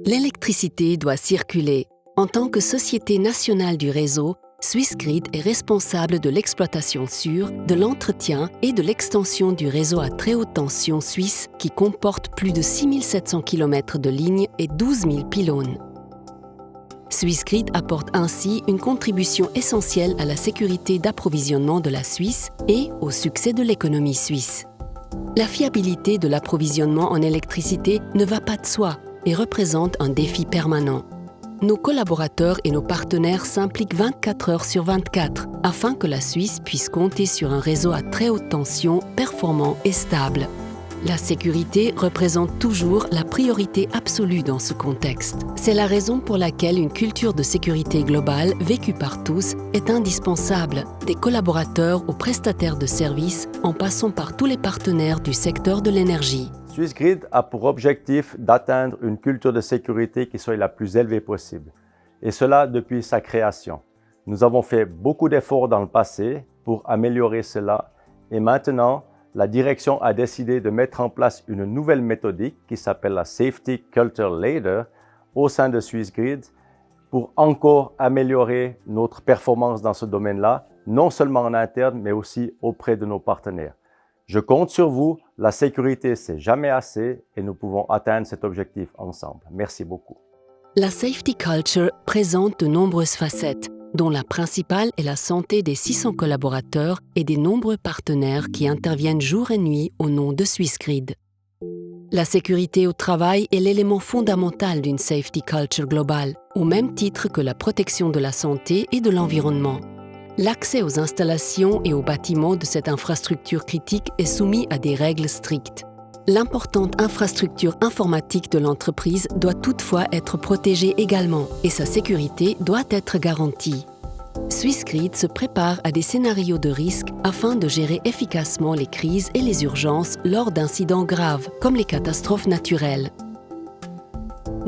L'électricité doit circuler. En tant que société nationale du réseau, Swissgrid est responsable de l'exploitation sûre, de l'entretien et de l'extension du réseau à très haute tension suisse qui comporte plus de 6700 km de lignes et 12 000 pylônes. Swissgrid apporte ainsi une contribution essentielle à la sécurité d'approvisionnement de la Suisse et au succès de l'économie suisse. La fiabilité de l'approvisionnement en électricité ne va pas de soi et représente un défi permanent. Nos collaborateurs et nos partenaires s'impliquent 24 heures sur 24 afin que la Suisse puisse compter sur un réseau à très haute tension, performant et stable. La sécurité représente toujours la priorité absolue dans ce contexte. C'est la raison pour laquelle une culture de sécurité globale vécue par tous est indispensable, des collaborateurs aux prestataires de services en passant par tous les partenaires du secteur de l'énergie. Swissgrid a pour objectif d'atteindre une culture de sécurité qui soit la plus élevée possible, et cela depuis sa création. Nous avons fait beaucoup d'efforts dans le passé pour améliorer cela, et maintenant, la direction a décidé de mettre en place une nouvelle méthodique qui s'appelle la Safety Culture Ladder au sein de Swissgrid pour encore améliorer notre performance dans ce domaine-là, non seulement en interne, mais aussi auprès de nos partenaires. Je compte sur vous, la sécurité, c'est jamais assez et nous pouvons atteindre cet objectif ensemble. Merci beaucoup. La safety culture présente de nombreuses facettes, dont la principale est la santé des 600 collaborateurs et des nombreux partenaires qui interviennent jour et nuit au nom de Swissgrid. La sécurité au travail est l'élément fondamental d'une safety culture globale, au même titre que la protection de la santé et de l'environnement. L'accès aux installations et aux bâtiments de cette infrastructure critique est soumis à des règles strictes. L'importante infrastructure informatique de l'entreprise doit toutefois être protégée également et sa sécurité doit être garantie. Swissgrid se prépare à des scénarios de risque afin de gérer efficacement les crises et les urgences lors d'incidents graves, comme les catastrophes naturelles.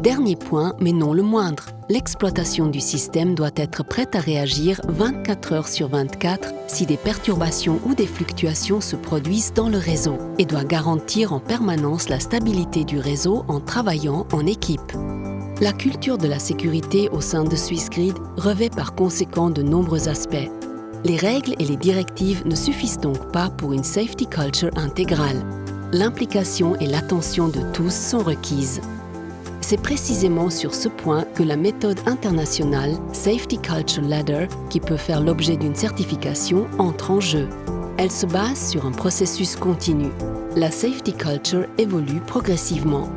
Dernier point, mais non le moindre, l'exploitation du système doit être prête à réagir 24 heures sur 24 si des perturbations ou des fluctuations se produisent dans le réseau et doit garantir en permanence la stabilité du réseau en travaillant en équipe. La culture de la sécurité au sein de Swissgrid revêt par conséquent de nombreux aspects. Les règles et les directives ne suffisent donc pas pour une safety culture intégrale. L'implication et l'attention de tous sont requises. C'est précisément sur ce point que la méthode internationale Safety Culture Ladder, qui peut faire l'objet d'une certification, entre en jeu. Elle se base sur un processus continu. La safety culture évolue progressivement.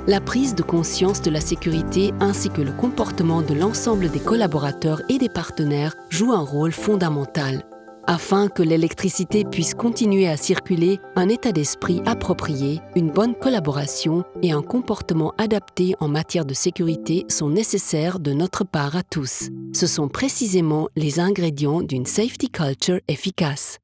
La prise de conscience de la sécurité ainsi que le comportement de l'ensemble des collaborateurs et des partenaires joue un rôle fondamental. Afin que l'électricité puisse continuer à circuler, un état d'esprit approprié, une bonne collaboration et un comportement adapté en matière de sécurité sont nécessaires de notre part à tous. Ce sont précisément les ingrédients d'une safety culture efficace.